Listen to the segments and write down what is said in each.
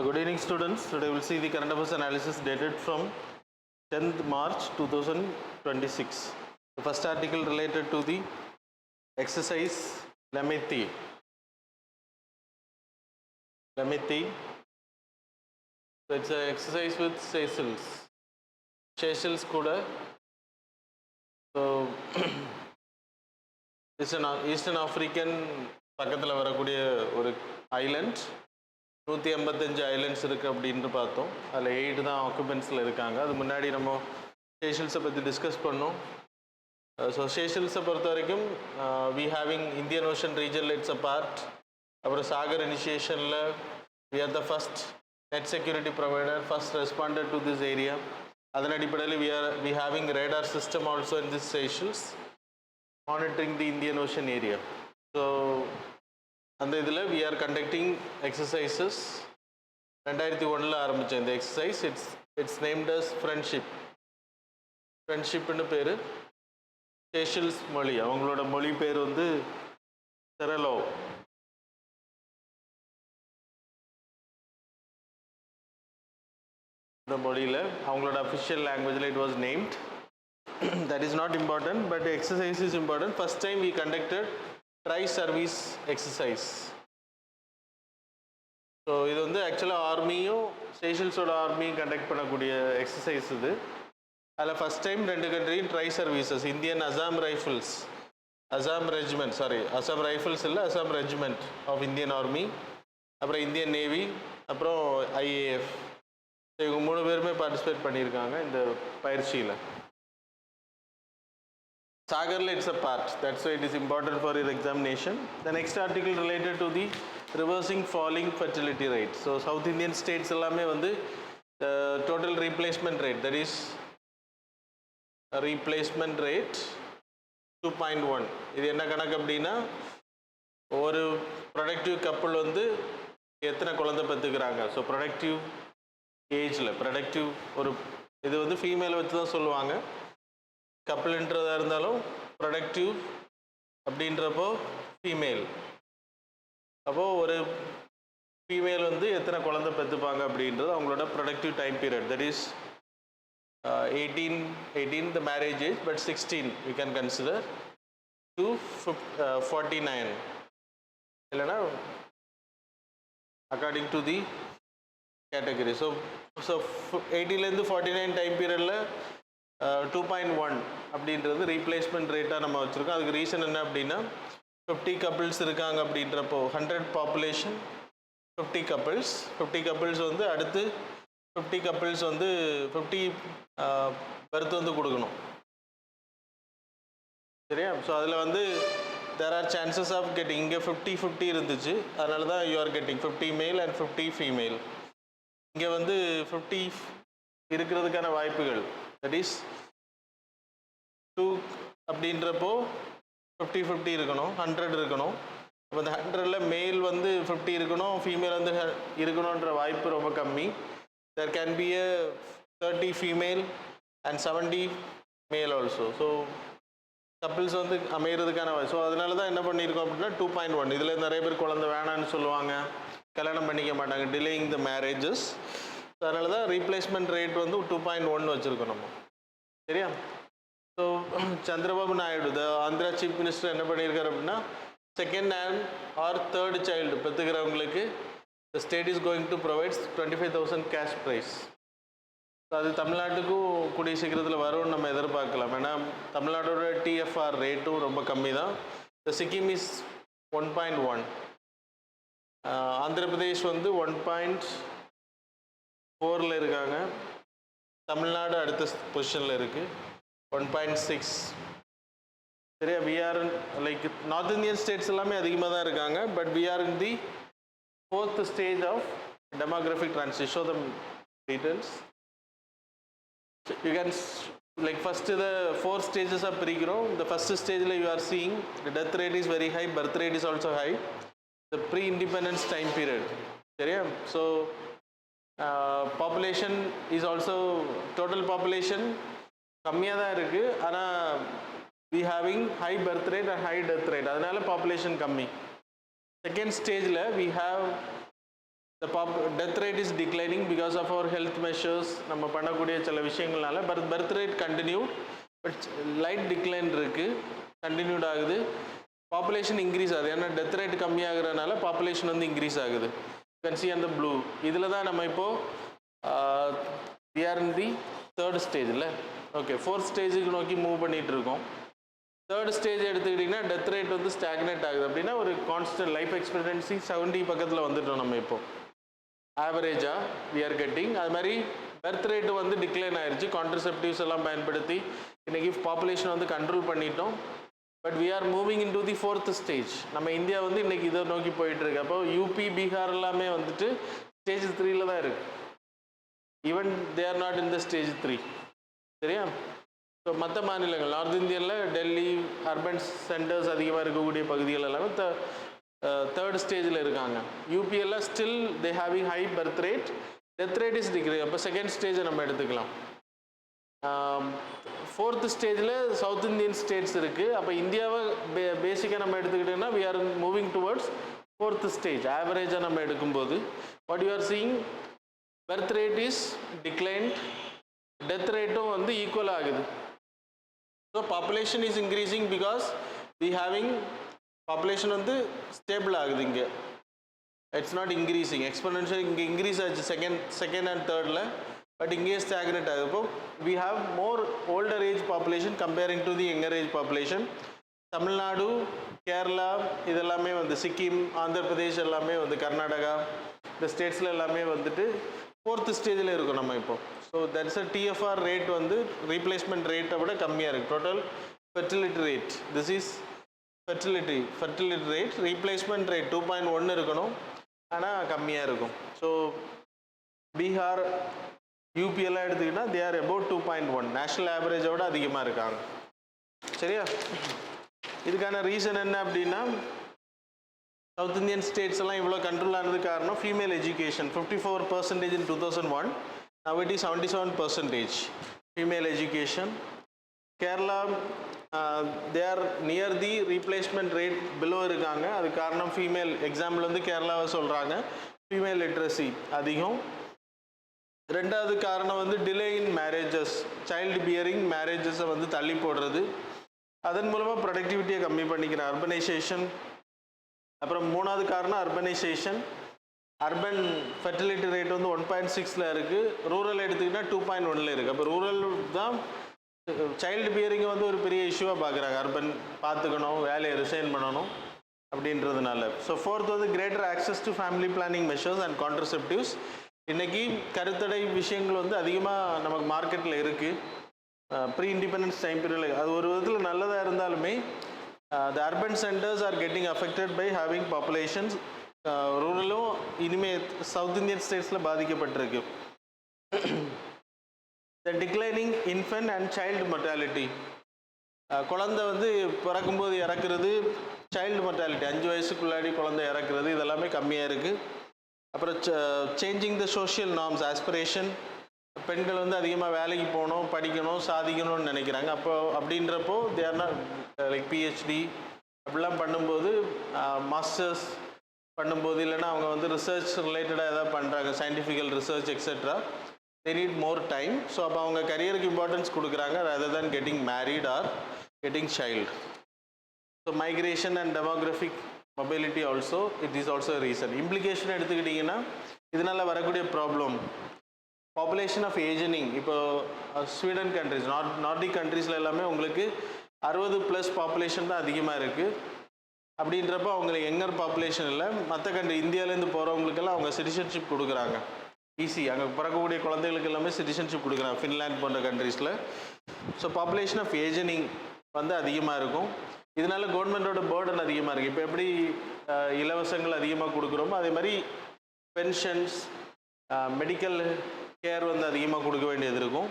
Good evening, students. Today we will see the current affairs analysis dated from 10th March 2026. The first article related to the exercise Lemaitre. So it's an exercise with Seychelles. Seychelles kuda. So it's an Eastern African பக்கத்தில் வரக்கூடிய ஒரு Island. 185 islands இருக்குது அப்படின்ட்டு பார்த்தோம். அதில் 8 தான் ஆக்குபென்ஸில் இருக்காங்க. அது முன்னாடி நம்ம சேஷல்ஸை பற்றி டிஸ்கஸ் பண்ணோம். ஸோ சேஷல்ஸை பொறுத்த வரைக்கும் வி ஹேவிங் இந்தியன் ஓஷன் ரீஜனில் இட்ஸ் அ பார்ட். அப்புறம் சாகர் இனிஷியேஷனில் we are the first net security provider, first responded to this area. அதன் அடிப்படையில் we having radar system also in this Seychelles monitoring the Indian ocean area. So அந்த இதில் we are conducting exercises. 2001 ஆரம்பித்த இந்த exercise it's named as ஃப்ரெண்ட்ஷிப்னு பேர். Seychelles மொழி, அவங்களோட மொழி பேர் வந்து செரலோ. இந்த மொழியில் அவங்களோட அஃபிஷியல் லாங்குவேஜில் it was named. That is not important, but exercise is important. First time we conducted tri service exercise. So இது வந்து ஆக்சுவலாக ஆர்மியும் சேஷல்ஸோட ஆர்மியும் கண்டக்ட் பண்ணக்கூடிய எக்ஸசைஸ் இது. அதில் ஃபஸ்ட் டைம் 2 கண்ட்ரியும் tri services, Indian Assam rifles, Assam rifles இல்லை, Assam regiment of Indian army, அப்புறம் Indian navy, அப்புறம் ஐஏஎஃப். இவங்க 3 பேருமே பார்ட்டிசிபேட் பண்ணியிருக்காங்க இந்த பயிற்சியில். Sagarla it's a part, that's why it is important for your examination. The next article related to the reversing falling fertility rate. So South Indian states எல்லாமே வந்து total replacement rate, that is replacement rate 2.1. இது என்ன கணக்கு அப்படின்னா, ஒரு productive couple வந்து எத்தனை குழந்தை பெற்றுக்கிறாங்க. ஸோ ப்ரொடக்டிவ் ஏஜில் ப்ரொடக்டிவ் ஒரு இது வந்து ஃபீமேலை வச்சு தான் சொல்லுவாங்க. கப்புள்ன்றதாக இருந்தாலும் ப்ரொடக்டிவ் அப்படின்றப்போ ஃபீமேல். அப்போது ஒரு ஃபீமேல் வந்து எத்தனை குழந்தை பெற்றுப்பாங்க அப்படின்றது அவங்களோட productive time period. That is 18 the marriage age, but 16 we can consider to 49 இல்லைனா according to the category. So 18லேருந்து 49 time பீரியடில் 2.1 அப்படின்றது ரீப்ளேஸ்மெண்ட் ரேட்டாக நம்ம வச்சுருக்கோம். அதுக்கு ரீசன் என்ன அப்படின்னா, 50 கப்பிள்ஸ் இருக்காங்க அப்படின்றப்போ 100 பாப்புலேஷன் 50 கப்பிள்ஸ் வந்து அடுத்து 50 கப்பிள்ஸ் வந்து 50 பர்த் வந்து கொடுக்கணும். சரியா? ஸோ அதில் வந்து there are chances of getting, இங்கே 50-50 இருந்துச்சு, அதனால தான் you are getting 50 male and 50 female. இங்கே வந்து 50 இருக்கிறதுக்கான வாய்ப்புகள், தட் இஸ் 2 அப்படின்றப்போ 50-50 இருக்கணும், 100 இருக்கணும். அப்போ இந்த 100ல் மேல் வந்து 50 இருக்கணும், ஃபீமேல் வந்து இருக்கணுன்ற வாய்ப்பு ரொம்ப கம்மி. There can be a 30 female and 70 male also. So couples வந்து அமைகிறதுக்கான வாய்ப்பு. ஸோ அதனால தான் என்ன பண்ணியிருக்கோம் அப்படின்னா 2.1. இதில் நிறைய பேர் குழந்தை வேணான்னு சொல்லுவாங்க, கல்யாணம் பண்ணிக்க மாட்டாங்க, டிலேயிங் த மேரேஜஸ். ஸோ அதனால தான் ரீப்ளேஸ்மெண்ட் ரேட் வந்து 2.1 வச்சுருக்கோம் நம்ம. சரியா? So Chandrababu Naidu, the Andhra chief minister, என்ன பண்ணியிருக்காரு அப்படின்னா, second and or third child பெற்றுக்கிறவங்களுக்கு the state is going to provides 25,000 cash prize. So அது தமிழ்நாட்டுக்கும் கூடிய சீக்கிரத்தில் வரும்னு நம்ம எதிர்பார்க்கலாம். ஏன்னா தமிழ்நாடோட டிஎஃப்ஆர் ரேட்டும் ரொம்ப கம்மி தான். த சிக்கிம் இஸ் 1.1, ஆந்திர பிரதேஷ் வந்து 1.4ல் இருக்காங்க, தமிழ்நாடு அடுத்த பொசிஷனில் இருக்குது 1.6. சரியா? We are like north Indian states எல்லாமே அதிகமாக தான் இருக்காங்க, but we are in the 4th stage of demographic transition. Show the details. You can like first the 4 ஸ்டேஜஸாக பிரிக்கிறோம். இந்த ஃபஸ்ட்டு ஸ்டேஜில் you are seeing the death rate is very high, birth rate is also high, the pre independence time period. சரியா? So population is also, total population கம்மியாக தான் இருக்குது, ஆனால் we having high birth rate and high death rate, அதனால population கம்மி. Second ஸ்டேஜில் we have the death rate is declining because of our health measures. நம்ம பண்ணக்கூடிய சில விஷயங்கள்னால birth rate continued, but light decline இருக்கு, continued ஆகுது. Population increase ஆகுது, ஏன்னா டெத் ரேட் கம்மியாகிறதுனால பாப்புலேஷன் வந்து இன்க்ரீஸ் ஆகுது. You can see on the blue. இதில் தான் நம்ம இப்போ we are in the third stage இல்லை, ஓகே ஃபோர்த் ஸ்டேஜுக்கு நோக்கி மூவ் பண்ணிகிட்டு இருக்கோம். தேர்ட் ஸ்டேஜ் எடுத்துக்கிட்டிங்கன்னா டெத் ரேட் வந்து ஸ்டாக்னேட் ஆகுது. அப்படின்னா ஒரு கான்ஸ்டன்ட் லைஃப் எக்ஸ்பெக்டன்சி 70 பக்கத்தில் வந்துட்டோம் நம்ம இப்போ ஆவரேஜாக we are getting. அது மாதிரி பர்த் ரேட்டு வந்து டிக்ளைன் ஆயிடுச்சு, கான்ட்ரசெப்டிவ்ஸ் எல்லாம் பயன்படுத்தி இன்றைக்கி பாப்புலேஷன் வந்து கண்ட்ரோல் பண்ணிட்டோம். But we are moving into the fourth stage. நம்ம இந்தியா வந்து இன்றைக்கி இதை நோக்கி போயிட்டுருக்கு. அப்போ யூபி பீகார் எல்லாமே வந்துட்டு ஸ்டேஜ் 3ல் தான் இருக்குது. Even they are not in the stage 3. சரியா? ஸோ மற்ற மாநிலங்கள் நார்த் இந்தியனில் டெல்லி அர்பன் சென்டர்ஸ் அதிகமாக இருக்கக்கூடிய பகுதிகள் எல்லாமே தேர்ட் ஸ்டேஜில் இருக்காங்க. யூபிஎல்லாம் still they having high birth rate, death rate is decrease. அப்போ செகண்ட் ஸ்டேஜை நம்ம எடுத்துக்கலாம். ஃபோர்த் ஸ்டேஜில் சவுத் இந்தியன் ஸ்டேட்ஸ் இருக்குது. அப்போ இந்தியாவை பேசிக்காக நம்ம எடுத்துக்கிட்டோம்னா we are moving towards fourth stage. ஆவரேஜாக நம்ம எடுக்கும்போது what you are seeing, birth rate is declined, death ரேட்டும் வந்து ஈக்குவல் ஆகுது. So population is increasing because we having population வந்து ஸ்டேபிள் ஆகுது. இங்கே இட்ஸ் நாட் இன்க்ரீஸிங், எக்ஸ்பொனென்ஷியல் இங்கே இன்க்ரீஸ் ஆச்சு செகண்ட் அண்ட் தேர்டில், பட் இங்கேயே ஸ்டாக்னேட் ஆகுது. இப்போ we have more older age population comparing to the younger age population. Tamil Nadu, Kerala இதெல்லாமே வந்து சிக்கிம், ஆந்திர பிரதேஷ் எல்லாமே வந்து கர்நாடகா இந்த ஸ்டேட்ஸில் எல்லாமே வந்துட்டு ஃபோர்த் ஸ்டேஜில் இருக்கும் நம்ம இப்போ. So that's a TFR rate வந்து ரீப்ளேஸ்மெண்ட் ரேட்டை விட கம்மியாக இருக்குது. Total fertility rate, this is fertility rate, replacement rate 2.1 இருக்கணும், ஆனால் கம்மியாக இருக்கும். ஸோ பீகார் யூபி எல்லாம் எடுத்துக்கிட்டால் தே ஆர் அபவுட் 2.1, நேஷ்னல் ஆவரேஜை விட அதிகமாக இருக்காங்க. சரியா? இதுக்கான ரீசன் என்ன அப்படின்னா, சவுத் இந்தியன் ஸ்டேட்ஸ் எல்லாம் இவ்வளோ கண்ட்ரோல் ஆனது காரணம் female education. 54% in 2001, now it is 77% female education. Kerala they are near the replacement rate below இருக்காங்க. அது காரணம் ஃபீமேல், எக்ஸாம்பிள் வந்து கேரளாவை சொல்கிறாங்க, ஃபீமேல் லிட்ரஸி அதிகம். ரெண்டாவது காரணம் வந்து delay in marriages, child bearing மேரேஜஸை வந்து தள்ளி போடுறது, அதன் மூலமாக ப்ரொடக்டிவிட்டியை கம்மி பண்ணிக்கிற அர்பனைசேஷன். அப்புறம் மூணாவது காரணம் அர்பனைசேஷன். அர்பன் ஃபெர்டிலிட்டி ரேட் வந்து 1.6ல் இருக்குது, ரூரல் எடுத்துக்கிட்டால் 2.1ல் இருக்குது. அப்போ ரூரல் தான் சைல்டு பியரிங்கை வந்து ஒரு பெரிய இஷ்யூவாக பார்க்குறாங்க. அர்பன் பார்த்துக்கணும், வேலையை ரிசைன் பண்ணணும் அப்படின்றதுனால. ஸோ ஃபோர்த் வந்து greater access to family planning measures and contraceptives. இன்றைக்கி கருத்தடை விஷயங்கள் வந்து அதிகமாக நமக்கு மார்க்கெட்டில் இருக்குது. ப்ரீ இண்டிபெண்டன்ஸ் டைம் பீரியடில் அது ஒரு விதத்தில் நல்லதாக இருந்தாலுமே the urban centers are getting affected by having populations. ரூரலும் இனிமேல் சவுத் இந்தியன் ஸ்டேட்ஸில் பாதிக்கப்பட்டிருக்கு. the declining infant and child mortality, குழந்தை வந்து பிறக்கும்போது இறக்குறது, சைல்டு mortality 5 வயசுக்குள்ளாடி குழந்தை இறக்குறது, இதெல்லாமே கம்மியாக இருக்குது. அப்புறம் changing the social norms, aspiration, பெண்கள் வந்து அதிகமாக வேலைக்கு போகணும், படிக்கணும், சாதிக்கணும்னு நினைக்கிறாங்க. அப்போ அப்படின்றப்போ தே ஆர் நாட் லைக் பிஹெச்டி அப்படிலாம் பண்ணும்போது, மாஸ்டர்ஸ் பண்ணும்போது, இல்லைன்னா அவங்க வந்து ரிசர்ச் ரிலேட்டடாக எதாவது பண்ணுறாங்க, scientifical research etcetera, they need more time. So அப்போ அவங்க கரியருக்கு இம்பார்ட்டன்ஸ் கொடுக்குறாங்க rather than getting married are getting child. So migration and demographic mobility also it is also reason. Implication எடுத்துக்கிட்டிங்கன்னா இதனால் வரக்கூடிய ப்ராப்ளம் பாப்புலேஷன் ஆஃப் ஏஜனிங். இப்போ ஸ்வீடன் கண்ட்ரிஸ், நார்டிக் கண்ட்ரீஸில் எல்லாமே உங்களுக்கு 60+ பாப்புலேஷன் தான் அதிகமாக இருக்குது. அப்படின்றப்போ அவங்களுக்கு யங்கர் பாப்புலேஷன் இல்லை. மற்ற கண்ட்ரி இந்தியாவிலேருந்து போகிறவங்களுக்கெல்லாம் அவங்க சிட்டிசன்ஷிப் கொடுக்குறாங்க ஈஸி. அங்கே பிறக்கக்கூடிய குழந்தைகளுக்கு எல்லாமே சிட்டிசன்ஷிப் கொடுக்குறாங்க ஃபின்லாண்ட் போன்ற கண்ட்ரீஸில். ஸோ பாப்புலேஷன் ஆஃப் ஏஜனிங் வந்து அதிகமாக இருக்கும். இதனால கவர்மெண்ட்டோட பேர்டன் அதிகமாக இருக்குது. இப்போ எப்படி இலவசங்கள் அதிகமாக கொடுக்குறோமோ அதே மாதிரி பென்ஷன்ஸ், மெடிக்கல் கேர் வந்து அதிகமாக கொடுக்க வேண்டியது இருக்கும்.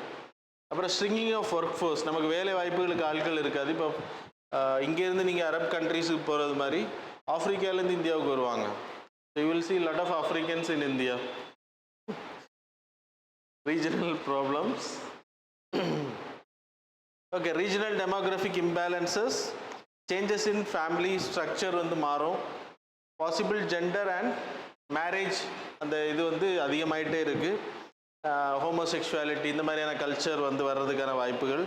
அப்புறம் ஸ்ட்ரிங்கிங் ஆஃப் ஒர்க் ஃபோர்ஸ், நமக்கு வேலை வாய்ப்புகளுக்கு ஆட்கள் இருக்காது. இப்போ இங்கேருந்து நீங்கள் அரப் கண்ட்ரீஸுக்கு போகிறது மாதிரி ஆஃப்ரிக்காலேருந்து இந்தியாவுக்கு வருவாங்க. So you will see lot of Africans in India. Regional problems. Okay, regional demographic imbalances, changes in family structure வந்து மாறும். Possible gender and மேரேஜ் அந்த இது வந்து அதிகமாயிட்டே இருக்குது. ஹோமோசெக்சுவாலிட்டி இந்த மாதிரியான கல்ச்சர் வந்து வர்றதுக்கான வாய்ப்புகள்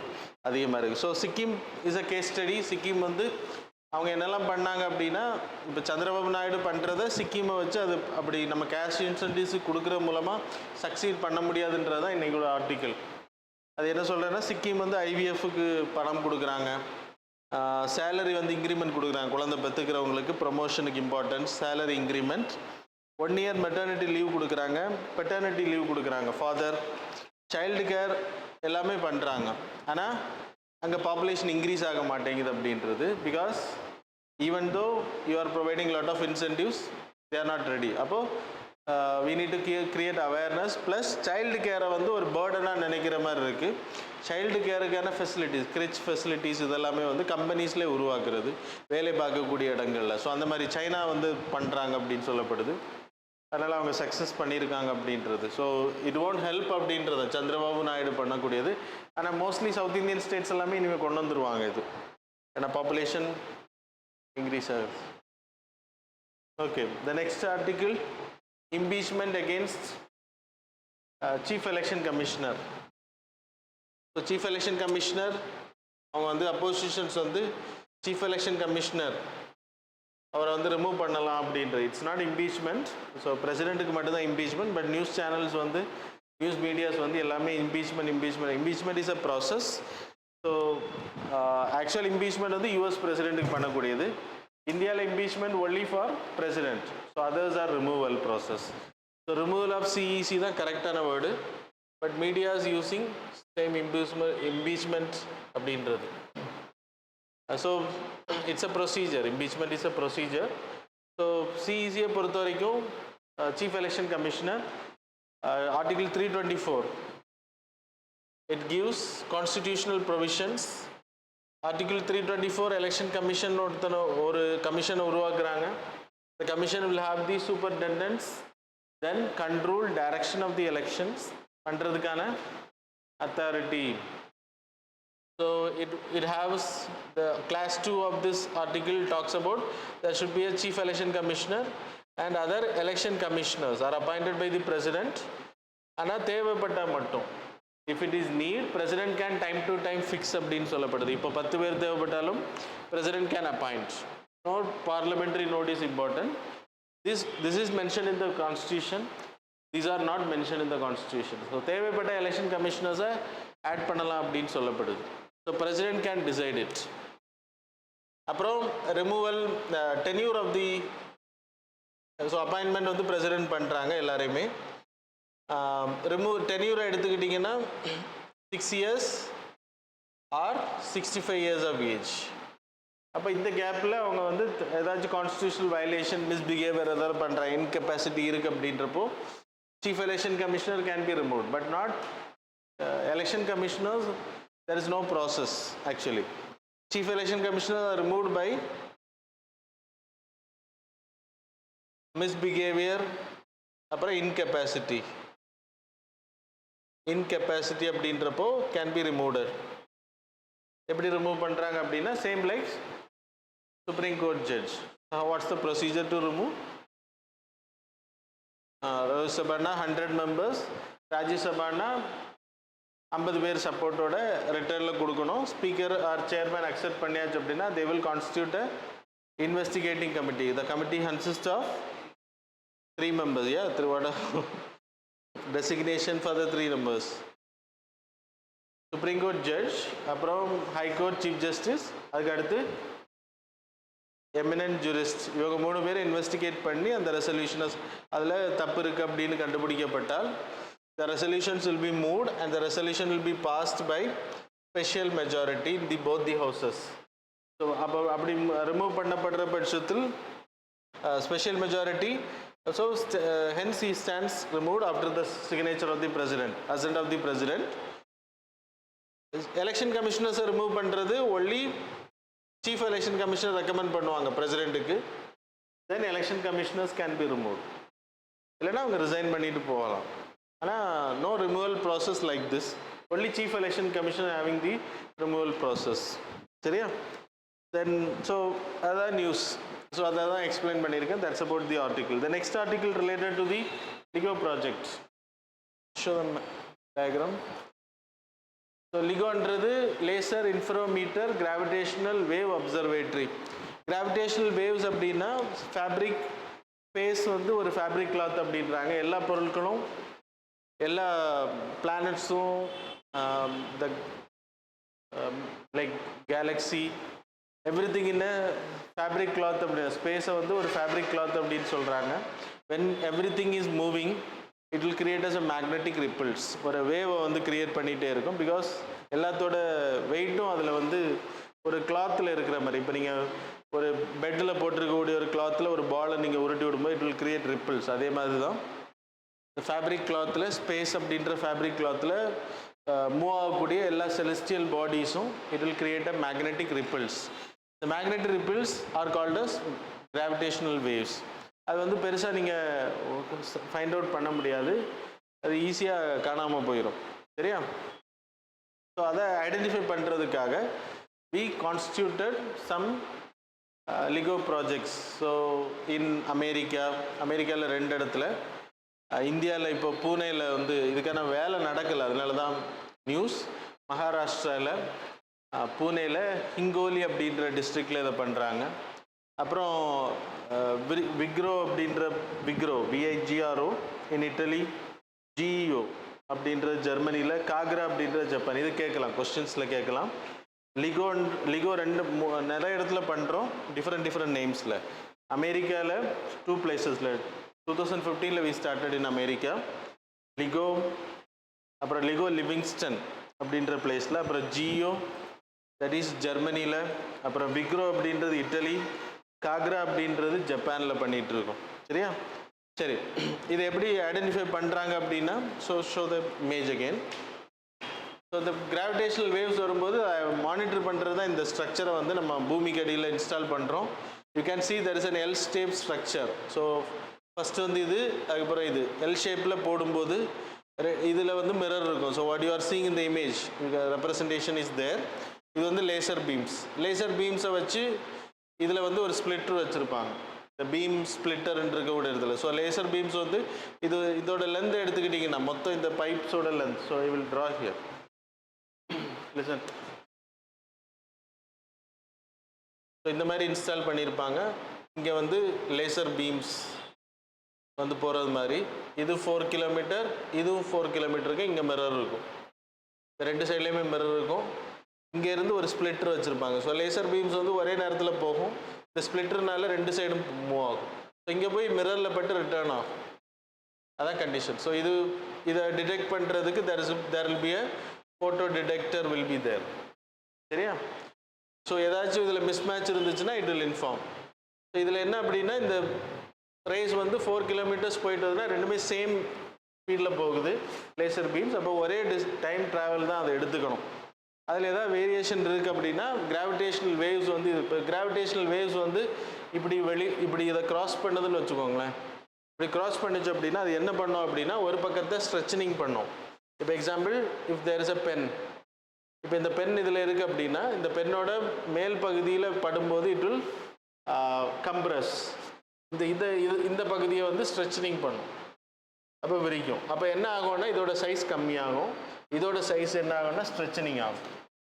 அதிகமாக இருக்குது. So Sikkim is a case study. Sikkim வந்து அவங்க என்னெல்லாம் பண்ணாங்க அப்படின்னா, இப்போ சந்திரபாபு நாயுடு பண்ணுறத சிக்கிமை வச்சு அது அப்படி நம்ம கேஷ் இன்சென்டிவ்ஸ் கொடுக்குற மூலமாக சக்சீட் பண்ண முடியாதுன்றது தான் இன்றைக்கோட ஆர்டிக்கல். அது என்ன சொல்கிறேன்னா, சிக்கிம் வந்து ஐவிஎஃப்க்கு பணம் கொடுக்குறாங்க, சேலரி வந்து இன்க்ரிமெண்ட் கொடுக்குறாங்க, குழந்தை பெற்றுக்கிறவங்களுக்கு ப்ரொமோஷனுக்கு importance, salary increment, 1 year maternity leave கொடுக்குறாங்க, பெட்டர்னிட்டி லீவ் கொடுக்குறாங்க, ஃபாதர், சைல்டு கேர் எல்லாமே பண்ணுறாங்க. ஆனால் அங்கே பாப்புலேஷன் இன்க்ரீஸ் ஆக மாட்டேங்குது அப்படின்றது. Because even though you are providing lot of incentives, they are not ready. அப்போது we need to create awareness. Plus child கேரை வந்து ஒரு பேர்டனாக நினைக்கிற மாதிரி இருக்குது. சைல்டு கேருக்கான ஃபெசிலிட்டிஸ், கிரிச் ஃபெசிலிட்டிஸ் இதெல்லாமே வந்து கம்பெனிஸ்லேயே உருவாக்குறது, வேலை பார்க்கக்கூடிய இடங்களில். ஸோ அந்த மாதிரி சைனா வந்து பண்ணுறாங்க அப்படின்னு சொல்லப்படுது. அதனால் அவங்க சக்ஸஸ் பண்ணியிருக்காங்க அப்படின்றது. ஸோ இட் ஓன்ட் ஹெல்ப் அப்படின்றது சந்திரபாபு நாயுடு பண்ணக்கூடியது. ஆனால் மோஸ்ட்லி சவுத் இந்தியன் ஸ்டேட்ஸ் எல்லாமே இனிமேல் கொண்டு வந்துருவாங்க இது, ஏன்னா பாப்புலேஷன் இன்க்ரீஸ் ஆகுது. Okay, the next article, impeachment against Chief Election Commissioner. So Chief Election Commissioner அவங்க வந்து அப்போசிஷன்ஸ் வந்து Chief Election Commissioner அவரை வந்து ரிமூவ் பண்ணலாம் அப்படின்றது. It's not impeachment. ஸோ பிரசிடென்ட்டுக்கு மட்டும்தான் இம்பீச்மெண்ட். பட் நியூஸ் சேனல்ஸ் வந்து, நியூஸ் மீடியாஸ் வந்து எல்லாமே impeachment is a process. So actual impeachment வந்து யூஎஸ் பிரசிடென்ட்டுக்கு பண்ணக்கூடியது. இந்தியாவில் impeachment only for president. So others are removal process. So removal of CEC தான் கரெக்டான word. But media is using same impeachment அப்படின்றது. So it's a procedure, impeachment is a procedure. So சிஇசியை பொறுத்த வரைக்கும் chief election commissioner article 324 it gives constitutional provisions. Article 324 election commission ஒரு கமிஷனை உருவாக்குறாங்க. The commission will have the superintendents, then control direction of the elections பண்றதுக்கான authority. So it has the class 2 of this article talks about there should be a chief election commissioner and other election commissioners are appointed by the president. ஆனால் தேவைப்பட்டா மட்டும், if it is need, president can time to time fix அப்படின்னு சொல்லப்படுது. இப்போ 10 பேர் தேவைப்பட்டாலும் president can appoint. No parliamentary note is important. This is mentioned in the constitution. These are not mentioned in the constitution. So தேவைப்பட்ட election commissioners add பண்ணலாம் அப்படின்னு சொல்லப்படுது. So president can decide it. அப்புறம் removal, tenure of the, so appointment வந்து president பண்ணுறாங்க எல்லாரையுமே. டென்யூரை எடுத்துக்கிட்டிங்கன்னா 6 years or 65 years of age. அப்போ இந்த கேப்பில் அவங்க வந்து ஏதாச்சும் கான்ஸ்டியூஷனல் வயலேஷன், மிஸ்பிஹேவியர் ஏதாவது பண்ணுற இன்கெப்பாசிட்டி இருக்குது அப்படின்றப்போ chief election commissioner can be removed. But not election commissioners, there is no process actually. Chief election commissioner are removed by misbehaviour, அப்புறம் இன்கெப்பாசிட்டி அப்படின்றப்போ கேன் பி ரிமூவ்டு. எப்படி ரிமூவ் பண்ணுறாங்க அப்படின்னா, same like supreme court judge. What's the procedure to remove? லோக்சபானா 100 members, ராஜ்யசபானா 50 பேர் சப்போர்ட்டோட ரிட்டர்னில் கொடுக்கணும். ஸ்பீக்கர் ஆர் சேர்மேன் அக்செப்ட் பண்ணியாச்சு அப்படின்னா they will constitute a investigating committee. The committee consist of 3 members. Designation for the 3 members. Supreme court judge, அப்புறம் high court chief justice, அதுக்கு அடுத்து எமினன்ட் ஜூரிஸ்ட். இவங்க 3 பேர் இன்வெஸ்டிகேட் பண்ணி அந்த ரெசல்யூஷனை, அதில் தப்பு இருக்குது அப்படின்னு கண்டுபிடிக்கப்பட்டால் the resolutions will be moved and the resolution will be passed by special majority in both the houses. So அப்படி ரிமூவ் பண்ணப்படுற பட்சத்தில் special majority. So hence he stands removed after the signature of the president, assent of the president. Election commissioners remove பண்றது only chief election commissioner recommend பண்ணுவாங்க பிரசிடென்ட்டுக்கு. Then election commissioners can be removed. இல்லைன்னா அவங்க resign பண்ணிட்டு போகலாம். ஆனால் no removal process like this. Only chief election commissioner having the removal process. சரியா? Then so other news. So அதை தான் எக்ஸ்பிளைன் பண்ணியிருக்கேன். That's about the article. The next article related to the LIGO project. Show the diagram. So LIGOன்றது laser interferometer gravitational wave observatory. Gravitational waves அப்படின்னா fabric space வந்து ஒரு fabric cloth அப்படின்றாங்க. எல்லா பொருட்களும் எல்லா பிளானட்ஸும் the like galaxy everything in fabric cloth அப்படி ஸ்பேஸை வந்து ஒரு ஃபேப்ரிக் கிளாத் அப்படின்னு சொல்கிறாங்க. When everything is moving it will create as a magnetic ripples. ஒரு வேவை வந்து கிரியேட் பண்ணிகிட்டே இருக்கும். பிகாஸ் எல்லாத்தோட வெயிட்டும் அதில் வந்து ஒரு கிளாத்தில் இருக்கிற மாதிரி. இப்போ நீங்கள் ஒரு பெட்டில் போட்டிருக்கக்கூடிய ஒரு கிளாத்தில் ஒரு பாலை நீங்கள் உருட்டி விடும்போது இட் வில் கிரியேட் ரிப்பிள்ஸ். அதே மாதிரி தான் இந்த ஃபேப்ரிக் கிளாத்தில் ஸ்பேஸ் அப்படின்ற ஃபேப்ரிக் கிளாத்தில் மூவ் ஆகக்கூடிய எல்லா செலஸ்டியல் பாடிஸும் it will create a magnetic ripples. இந்த magnetic ripples are called as gravitational waves. அது வந்து பெருசாக நீங்கள் ஃபைண்ட் அவுட் பண்ண முடியாது, அது ஈஸியாக காணாமல் போயிடும். சரியா? ஸோ அதை ஐடென்டிஃபை பண்ணுறதுக்காக we constituted some LIGO projects. So in அமெரிக்காவில் 2 இடத்துல, இந்தியாவில் இப்போ பூனேயில் வந்து இதுக்கான வேலை நடக்கலை, அதனால தான் நியூஸ். மகாராஷ்டிராவில் பூனேயில் ஹிங்கோலி அப்படின்ற டிஸ்ட்ரிக்டில் இதை பண்ணுறாங்க. அப்புறம் விக்ரோ அப்படின்ற VIGRO இன் இட்டலி, GEO அப்படின்ற ஜெர்மனியில், காக்ரா அப்படின்ற ஜப்பான். இது கேட்கலாம், கொஸ்டின்ஸில் கேட்கலாம். LIGO 2 நிறைய இடத்துல பண்ணுறோம், டிஃப்ரெண்ட் நேம்ஸில். அமெரிக்காவில் 2 பிளேசஸில் 2015 we started in America LIGO, அப்புறம் LIGO லிவிங்ஸ்டன் அப்படின்ற பிளேஸில், அப்புறம் GEO தட் இஸ் ஜெர்மனியில், அப்புறம் விக்ரோ அப்படின்றது இட்டலி, காக்ரா அப்படின்றது ஜப்பானில் பண்ணிகிட்ருக்கோம். சரியா? சரி, இதை எப்படி ஐடென்டிஃபை பண்ணுறாங்க அப்படின்னா, show the image again. So இந்த கிராவிடேஷனல் வேவ்ஸ் வரும்போது மானிட்டர் பண்ணுறது தான் இந்த ஸ்ட்ரக்சரை வந்து நம்ம பூமிக்கு அடியில் இன்ஸ்டால் பண்ணுறோம். You can see there is an L shape structure. So first வந்து இது, அதுக்கப்புறம் இது எல் ஷேப்பில் போடும்போது இதில் வந்து மிரர் இருக்கும். So what you are seeing in the image representation is there. இது வந்து லேசர் பீம்ஸை வச்சு இதில் வந்து ஒரு ஸ்ப்ளிட்டர் வச்சுருப்பாங்க, இந்த பீம் ஸ்ப்ளிட்டர்ன்னு இருக்கக்கூடிய இடத்துல. ஸோ லேசர் பீம்ஸ் வந்து இதோட லென்த் எடுத்துக்கிட்டிங்கன்னா மொத்தம் இந்த பைப்ஸோட length. So I will draw here. Listen. So இந்த மாதிரி இன்ஸ்டால் பண்ணியிருப்பாங்க. இங்கே வந்து லேசர் பீம்ஸ் வந்து போகிறது மாதிரி. இது 4 கிலோமீட்டர், இதுவும் 4 கிலோமீட்டருக்கு இங்கே மிரர் இருக்கும். இந்த 2 சைட்லேயுமே மிரர் இருக்கும். இங்கேருந்து ஒரு ஸ்ப்ளிட்டர் வச்சுருப்பாங்க. ஸோ லேசர் பீம்ஸ் வந்து ஒரே நேரத்தில் போகும். இந்த ஸ்ப்ளிட்டர்னால 2 சைடும் மூவ் ஆகும். ஸோ இங்கே போய் மிரரில் பட்டு ரிட்டர்ன் ஆகும். அதான் கண்டிஷன். ஸோ இதை டிடெக்ட் பண்ணுறதுக்கு there will be a photo detector will be there. சரியா? ஸோ ஏதாச்சும் இதில் மிஸ்மேட்ச் இருந்துச்சுன்னா இட் வில் இன்ஃபார்ம். ஸோ இதில் என்ன அப்படின்னா, இந்த ரேஸ் வந்து 4 கிலோமீட்டர்ஸ் போயிட்டு வருதுன்னா ரெண்டுமே சேம் ஸ்பீடில் போகுது லேசர் பீம்ஸ். அப்போ ஒரே டைம் ட்ராவல் தான் அதை எடுத்துக்கணும். அதில் ஏதாவது வேரியேஷன் இருக்குது அப்படின்னா கிராவிடேஷனல் வேவ்ஸ் வந்து, இப்போ கிராவிடேஷனல் வேவ்ஸ் வந்து இப்படி இதை கிராஸ் பண்ணுதுன்னு வச்சுக்கோங்களேன். இப்படி கிராஸ் பண்ணிச்சு அப்படின்னா அது என்ன பண்ணோம் அப்படின்னா ஒரு பக்கத்தை ஸ்ட்ரெச்சனிங் பண்ணோம். இப்போ example, if there is a pen, இப்போ இந்த பென் இதில் இருக்குது அப்படின்னா இந்த பென்னோட மேல் பகுதியில் படும்போது இட் வில் கம்ப்ரஸ். இந்த பகுதியை வந்து ஸ்ட்ரெச்சனிங் பண்ணும், அப்போ விரிக்கும். அப்போ என்ன ஆகும்னா இதோட சைஸ் கம்மியாகும், இதோட சைஸ் என்ன ஆகும்னா ஸ்ட்ரெச்சனிங் ஆகும்.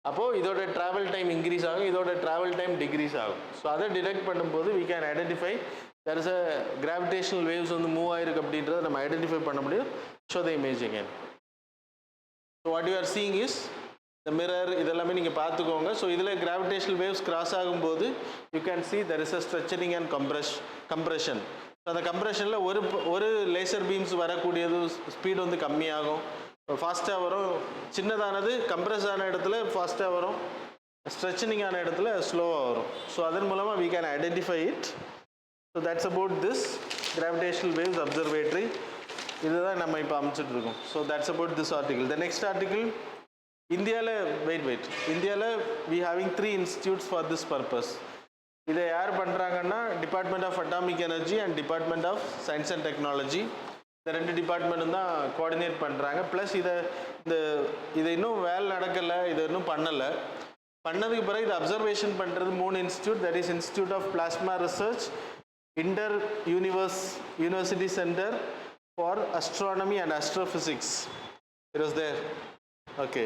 அப்போது இதோட ட்ராவல் டைம் இன்க்ரீஸ் ஆகும், இதோட ட்ராவல் டைம் டிக்ரீஸ் ஆகும். ஸோ அதை டிடெக்ட் பண்ணும்போது we can identify there is a gravitational waves வந்து மூவ் ஆயிருக்கு அப்படின்றத நம்ம ஐடென்டிஃபை பண்ண முடியும். Show the image again. So what you are seeing is இந்த மிரர், இதெல்லாமே நீங்கள் பார்த்துக்கோங்க. ஸோ இதில் கிராவிடேஷனல் வேவ்ஸ் கிராஸ் ஆகும்போது you can see there is a stretching and compression. So அந்த கம்ப்ரெஷனில் ஒரு லேசர் பீம்ஸ் வரக்கூடியது ஸ்பீடு வந்து கம்மியாகும், ஃபாஸ்ட்டாக வரும். சின்னதானது கம்ப்ரெஸ் ஆன இடத்துல ஃபாஸ்ட்டாக வரும், ஸ்ட்ரெச்சனிங் ஆன இடத்துல ஸ்லோவாக வரும். ஸோ அதன் மூலமாக we can identify it. So that's about this gravitational waves observatory. இதுதான் நம்ம இப்போ அமைச்சிட்டு இருக்கோம். So that's about this article. The next article, இந்தியாவில் இந்தியாவில் we having 3 institutes for this purpose. இதை யார் பண்ணுறாங்கன்னா department of atomic energy and department of science and technology. இந்த 2 டிபார்ட்மெண்ட்டும் தான் கோஆர்டினேட் பண்ணுறாங்க. ப்ளஸ் இதை இன்னும் வேலை நடக்கலை, இதை இன்னும் பண்ணலை. பண்ணதுக்கு பிறகு இது அப்சர்வேஷன் பண்ணுறது 3 institute, that is institute of plasma research, inter university centre for astronomy and astrophysics, it was there. Okay.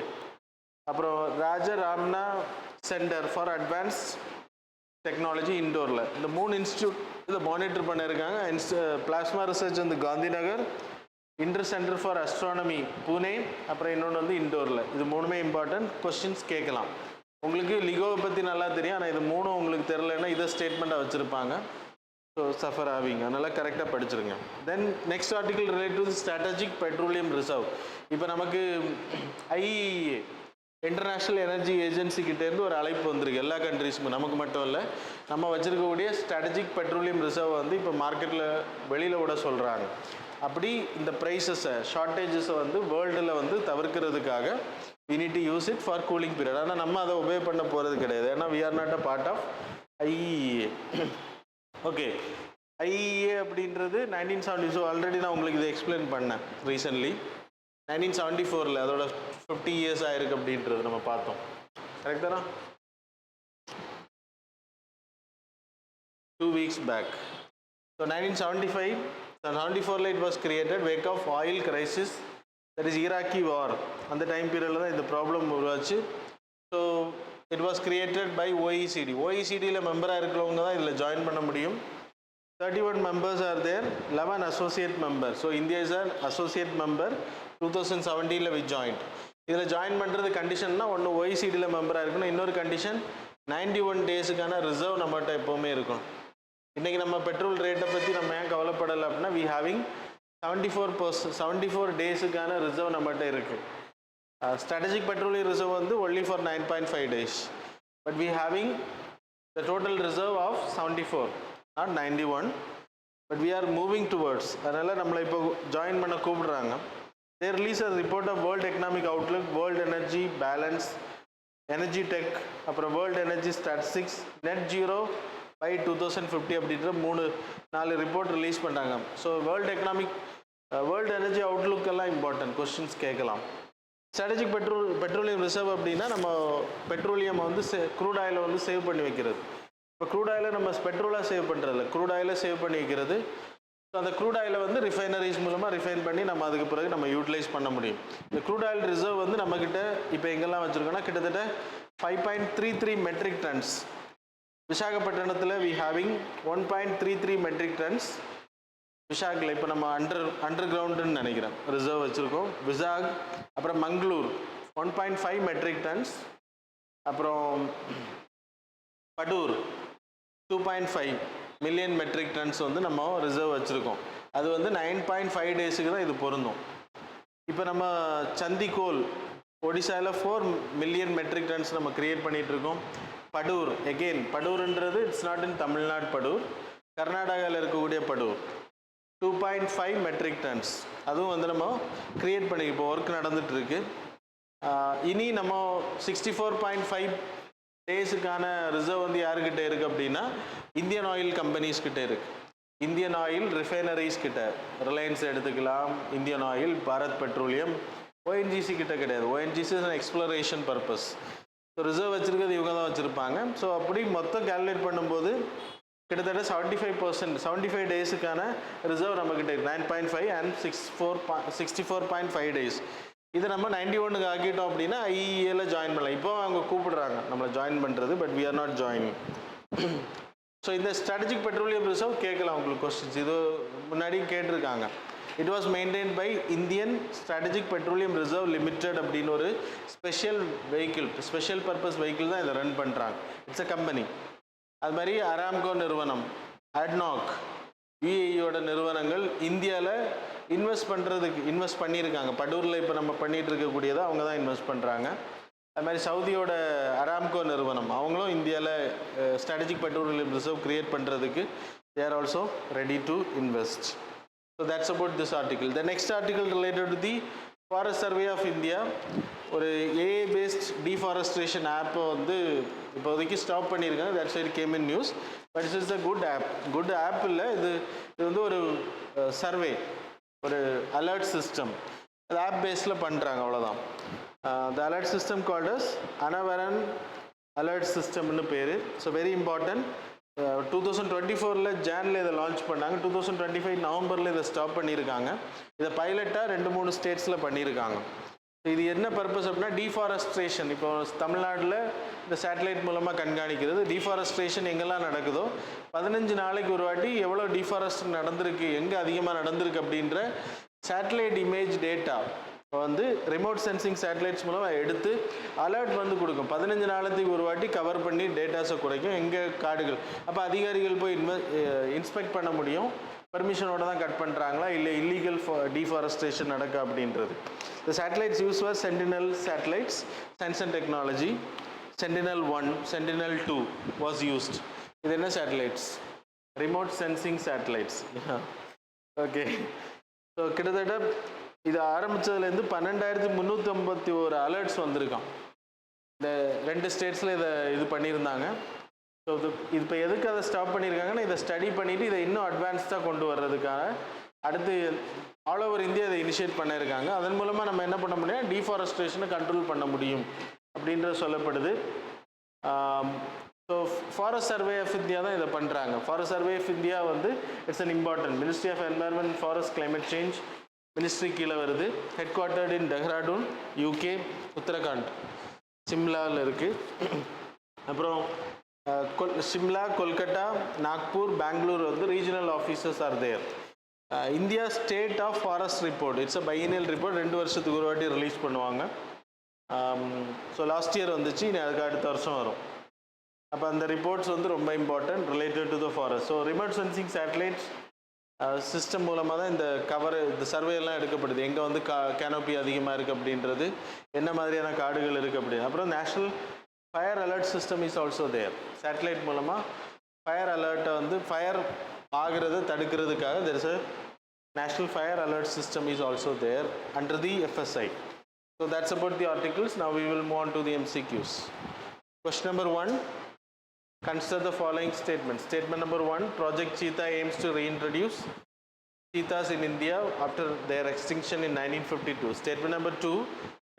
அப்புறம் Rajaramanna centre for advance technology இண்டோரில். இந்த 3 இன்ஸ்டியூட் இதை மானிட்டர் பண்ணியிருக்காங்க. பிளாஸ்மா ரிசர்ச் வந்து Gandhi Nagar, inter centre for astronomy Pune, அப்புறம் இன்னொன்று வந்து இண்டோரில். இது 3மே இம்பார்ட்டன்ட். கொஸ்டின்ஸ் கேட்கலாம். உங்களுக்கு லிகோவை பற்றி நல்லா தெரியும், ஆனால் இது 3 உங்களுக்கு தெரிலன்னா இதை ஸ்டேட்மெண்ட்டாக வச்சுருப்பாங்க. ஸோ சஃபர் ஆவீங்க, அதனால் கரெக்டாக படிச்சிருங்க. Then next article relate to strategic petroleum reserve. இப்போ நமக்கு ஐஇஏ இன்டர்நேஷ்னல் எனர்ஜி ஏஜென்சி கிட்டேருந்து ஒரு அழைப்பு வந்திருக்கு எல்லா கண்ட்ரீஸுமே, நமக்கு மட்டும் இல்லை. நம்ம வச்சுருக்கக்கூடிய ஸ்ட்ராட்டஜிக் பெட்ரோலியம் ரிசர்வ் வந்து இப்போ மார்க்கெட்டில் வெளியில் விட சொல்கிறாங்க. அப்படி இந்த ப்ரைஸஸை ஷார்ட்டேஜஸை வந்து வேர்ல்டில் வந்து தவிர்க்கிறதுக்காக we need to use it for cooling period. ஆனால் நம்ம அதை ஒபே பண்ண போகிறது கிடையாது, ஏன்னா we are not a part of IEA. Okay. IEA அப்படின்றது 1970. ஸோ ஆல்ரெடி நான் உங்களுக்கு இதை எக்ஸ்பிளைன் பண்ணேன் ரீசன்ட்லி. 1974 அதோட 50 years ஆயிருக்கு அப்படின்றது நம்ம பார்த்தோம். கரெக்ட் தானா? 2 weeks back. So 1974 it was created, wake of oil crisis, that is Iraqi war. அந்த டைம் பீரியடில் தான் இந்த ப்ராப்ளம் உருவாச்சு. So it was created by OECD. OECDயில் மெம்பராக இருக்கிறவங்க தான் இதில் ஜாயின் பண்ண முடியும். 31 members are there, 11 associate members. So India is an associate member. 2017 we joined. இதில் ஜாயின் பண்ணுறது கண்டிஷன்னா ஒன்று OECDயில் மெம்பராக இருக்கணும், இன்னொரு கண்டிஷன் 91 டேஸுக்கான ரிசர்வ் நம்மகிட்ட எப்போவுமே இருக்கணும். இன்றைக்கி நம்ம பெட்ரோல் ரேட்டை பற்றி நம்ம ஏன் கவலைப்படலை அப்படின்னா we having 74 டேஸுக்கான ரிசர்வ் நம்மகிட்ட இருக்குது. ஸ்ட்ராட்டஜிக் பெட்ரோலியம் ரிசர்வ் வந்து only for 9.5 days, but we having the total reserve of 74, not 91, but we are moving towards. அதனால் நம்மளை இப்போ ஜாயின் பண்ண கூப்பிடுறாங்க. They release a report of World Economic Outlook, World Energy Balance, Energy Tech, அப்புறம் World Energy Statistics, Net Zero by 2050 அப்படின்ற 3-4 report release பண்ணுறாங்க. So world energy Outlook எல்லாம் important, questions கேட்கலாம். ஸ்ட்ராட்டஜிக் பெட்ரோலியம் ரிசர்வ் அப்படின்னா நம்ம petroleum வந்து crude ஆயிலை வந்து சேவ் பண்ணி வைக்கிறது. இப்போ க்ரூட் ஆயிலை நம்ம பெட்ரோலாக சேவ் பண்ணுறதில்ல, க்ரூட் ஆயிலை சேவ் பண்ணி வைக்கிறது. ஸோ அந்த க்ரூட் ஆயிலை வந்து ரிஃபைனரிஸ் மூலமாக ரிஃபைன் பண்ணி நம்ம அதுக்கு பிறகு நம்ம யூட்டிலைஸ் பண்ண முடியும். இந்த க்ரூட் ஆயில் ரிசர்வ் வந்து நம்மக்கிட்ட இப்போ எங்கெல்லாம் வச்சுருக்கோன்னா கிட்டத்தட்ட 5.33 மெட்ரிக் டன்ஸ். விசாகப்பட்டினத்தில் வி ஹேவிங் 1.33 மெட்ரிக் டன்ஸ். விசாகில் இப்போ நம்ம அண்டர் கிரவுண்டுன்னு நினைக்கிறேன் ரிசர்வ் வச்சுருக்கோம். விசாக், அப்புறம் மங்களூர் 1.5 மெட்ரிக் டன்ஸ், அப்புறம் படூர் 2.5 மில்லியன் மெட்ரிக் டன்ஸ் வந்து நம்ம ரிசர்வ் வச்சுருக்கோம். அது வந்து 9.5 டேஸுக்கு தான் இது பொருந்தும். இப்போ நம்ம சந்திகோல் ஒடிசாவில் 4 மில்லியன் மெட்ரிக் டன்ஸ் நம்ம கிரியேட் பண்ணிகிட்ருக்கோம். படூர் எகெயின், படூர்ன்றது it's not in Tamil Nadu Padur, கர்நாடகாவில் இருக்கக்கூடிய படூர் 2.5 மெட்ரிக் டன்ஸ். அதுவும் வந்து நம்ம கிரியேட் பண்ணி இப்போ ஒர்க் நடந்துகிட்ருக்கு. இனி நம்ம 64.5 டேஸுக்கான ரிசர்வ் வந்து யாருக்கிட்ட இருக்குது அப்படின்னா இந்தியன் ஆயில் கம்பெனிஸ் கிட்டே இருக்குது. இந்தியன் ஆயில் ரிஃபைனரிஸ் கிட்ட, ரிலையன்ஸ் எடுத்துக்கலாம், Indian oil, Bharat petroleum, ONGC கிட்ட கிடையாது. ONGC is exploration purpose. So reserve வச்சுருக்கிறது இவங்க தான் வச்சுருப்பாங்க. ஸோ அப்படி மொத்தம் கேல்குலேட் பண்ணும்போது கிட்டத்தட்ட 75 டேஸுக்கான ரிசர்வ் நம்மக்கிட்ட 9.5 அண்ட் 64.5 டேஸ். இதை நம்ம 91க்கு ஆக்கிட்டோம் அப்படின்னா ஐஇஏல ஜாயின் பண்ணலாம். இப்போ அவங்க கூப்பிடுறாங்க நம்மளை ஜாயின் பண்ணுறது, but we are not joining. So இந்த ஸ்ட்ராட்டஜிக் பெட்ரோலியம் ரிசர்வ் கேட்கலாம் உங்களுக்கு கொஸ்டின்ஸ், இது முன்னாடியும் கேட்டிருக்காங்க. It was maintain by Indian strategic petroleum reserve limited அப்படின்னு ஒரு special vehicle, special purpose vehicle தான் இதை ரன் பண்ணுறாங்க. It's a company. அது மாதிரி அராம்கோ நிறுவனம், அட்னாக், யுஏஇயோட நிறுவனங்கள் இந்தியாவில் இன்வெஸ்ட் பண்ணியிருக்காங்க. படூரில் இப்போ நம்ம பண்ணிகிட்டு இருக்கக்கூடியதை அவங்க தான் இன்வெஸ்ட் பண்ணுறாங்க. அது மாதிரி சவுதியோட அராம்கோ நிறுவனம் அவங்களும் இந்தியாவில் ஸ்ட்ராட்டஜிக் பெட்ரோலியம் ரிசர்வ் கிரியேட் பண்ணுறதுக்கு they are also ready to invest. So that's about this article. The next article related to the forest survey of India. ஒரு ஏஐ பேஸ்ட் டீஃபாரஸ்ட்ரேஷன் ஆப்பை வந்து இப்போதைக்கு ஸ்டாப் பண்ணியிருக்காங்க. That's it came in news, but it's a good app. Good app இல்லை, இது வந்து ஒரு survey, ஒரு அலர்ட் சிஸ்டம். அது ஆப் பேஸில் பண்ணுறாங்க, அவ்வளோதான். The alert system called as அனவரன் அலர்ட் சிஸ்டம்னு பேர். So very important. 2024 ஜானில் இதை லான்ச் பண்ணாங்க. 2025 நவம்பரில் இதை ஸ்டாப் பண்ணியிருக்காங்க. இதை பைலட்டாக 2-3 ஸ்டேட்ஸில் பண்ணியிருக்காங்க. இது என்ன பர்பஸ் அப்படின்னா டீஃபாரஸ்ட்ரேஷன். இப்போ தமிழ்நாட்டில் இந்த சேட்டலைட் மூலமாக கண்காணிக்கிறது. டீஃபாரஸ்ட்ரேஷன் எங்கெல்லாம் நடக்குதோ 15 நாளைக்கு ஒரு வாட்டி எவ்வளோ டீஃபாரஸ்ட் நடந்திருக்கு, எங்கே அதிகமாக நடந்திருக்கு அப்படின்ற சேட்டலைட் இமேஜ் டேட்டா வந்து ரிமோட் சென்சிங் சேட்டலைட்ஸ் மூலம் எடுத்து அலர்ட் வந்து கொடுக்கும். 15 நாளைக்கு ஒரு வாட்டி கவர் பண்ணி டேட்டாஸை குறைக்கும் எங்கே காடுகள். அப்போ அதிகாரிகள் போய் இன்ஸ்பெக்ட் பண்ண முடியும், பர்மிஷனோட தான் கட் பண்ணுறாங்களா இல்லை இல்லீகல் டீஃபாரஸ்ட்ரேஷன் நடக்க அப்படின்றது. The satellites used were Sentinel satellites, Sensen technology. Sentinel-1, Sentinel-2 was used. இது என்ன satellites? Remote sensing satellites. Okay. So கிட்டத்தட்ட இது ஆரம்பித்ததுலேருந்து 12,351 அலர்ட்ஸ் வந்திருக்கான். இந்த 2 ஸ்டேட்ஸில் இது பண்ணியிருந்தாங்க. ஸோ இது இப்போ எதுக்கு அதை ஸ்டாப் பண்ணியிருக்காங்கன்னா இதை ஸ்டடி பண்ணிவிட்டு இதை இன்னும் அட்வான்ஸ்டாக கொண்டு வர்றதுக்காக அடுத்து ஆல் ஓவர் இந்தியா இதை இனிஷியேட் பண்ணியிருக்காங்க. அதன் மூலமாக நம்ம என்ன பண்ண முடியும், டீஃபாரஸ்ட்ரேஷனை கண்ட்ரோல் பண்ண முடியும் அப்படின்றது சொல்லப்படுது. So forest survey of India தான் இதை பண்ணுறாங்க. ஃபாரஸ்ட் சர்வே ஆஃப் இந்தியா வந்து it's an important. Ministry of environment, forest, climate change ministry கீழே வருது. Headquartered in Dehradun, UK, Uttarakhand, சிம்லாவில் இருக்குது. அப்புறம் சிம்லா, கொல்கட்டா, நாக்பூர், பெங்களூர் வந்து regional officers are there. India state of forest report, it's a biennial report. 2 வருஷத்துக்கு ஒரு வாட்டி ரிலீஸ் பண்ணுவாங்க. ஸோ லாஸ்ட் இயர் வந்துச்சு, இனி அதுக்கு அடுத்த வருஷம் வரும். அப்போ அந்த ரிப்போர்ட்ஸ் வந்து ரொம்ப important related to the forest. So remote sensing satellites system மூலமாக தான் இந்த சர்வே எல்லாம் எடுக்கப்படுது. எங்கே வந்து கேனோப்பி அதிகமாக இருக்குது அப்படின்றது, என்ன மாதிரியான காடுகள் இருக்குது அப்படின்னு. அப்புறம் national fire alert system is also there. Satellite மூலமாக ஃபயர் அலர்ட்டை வந்து ஃபயர் ஆகிறத தடுக்கிறதுக்காக there is a national fire alert system is also there under the FSI. So that's about the articles. Now we will move on to the MCQs. Question number 1, consider the following statements. Statement number 1, Project Cheetah aims to reintroduce cheetahs in India after their extinction in 1952. Statement number 2,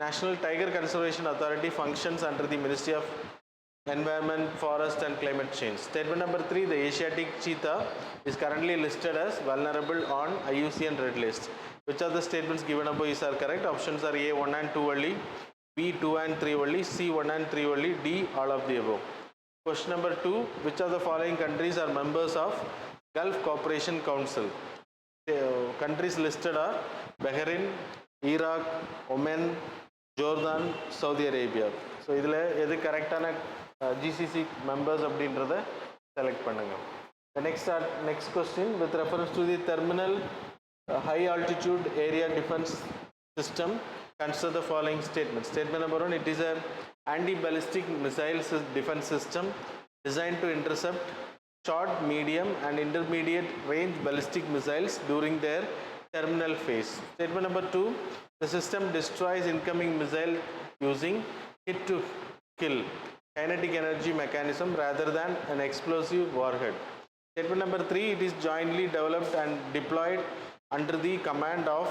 National Tiger Conservation Authority functions under the Ministry of Environment, Forest and Climate Change. Statement number 3, the Asiatic cheetah is currently listed as vulnerable on IUCN Red List. Which of the statements given above is are correct? Options are A, 1 and 2 only, B, 2 and 3 only, C, 1 and 3 only, D, all of the above. Question number 2, which of the following countries are members of Gulf Cooperation Council? Countries listed are Bahrain, Iraq, Oman, Jordan, Saudi Arabia. So இதில் எது கரெக்டான GCC members அப்படின்றத select பண்ணுங்க. The next question, with reference to the terminal high altitude area defense system, consider the following statements. Statement number 1, it is a anti-ballistic missile defense system designed to intercept short, medium and intermediate range ballistic missiles during their terminal phase. Statement number 2, the system destroys incoming missile using hit to kill kinetic energy mechanism rather than an explosive warhead. Statement number 3, it is jointly developed and deployed under the command of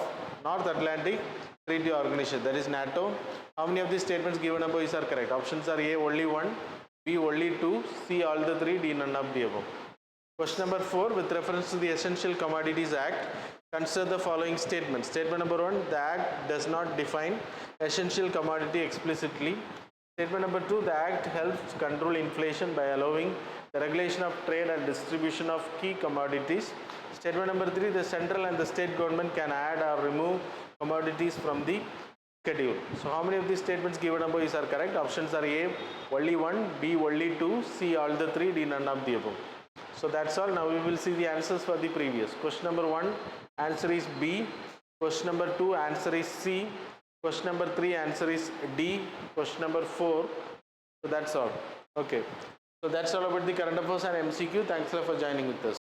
North Atlantic Treaty Organization, that is NATO. How many of these statements given above are correct? Options are A, only 1, B, only 2, C, all the 3, D, none of the above. Question number 4, with reference to the Essential Commodities Act, consider the following statements. Statement number 1, the Act does not define essential commodity explicitly. Statement number 2, the Act helps control inflation by allowing the regulation of trade and distribution of key commodities. Statement number 3, the central and the state government can add or remove commodities from the schedule. So how many of these statements given above are correct? Options are A, only 1, B, only 2, C, all the 3, D, none of the above. So that's all. Now we will see the answers for the previous. Question number 1, answer is B. Question number 2, answer is C. Question number 3, answer is D. Question number 4. So that's all. Okay. So that's all about the current affairs and MCQ. Thanks a lot for joining with us.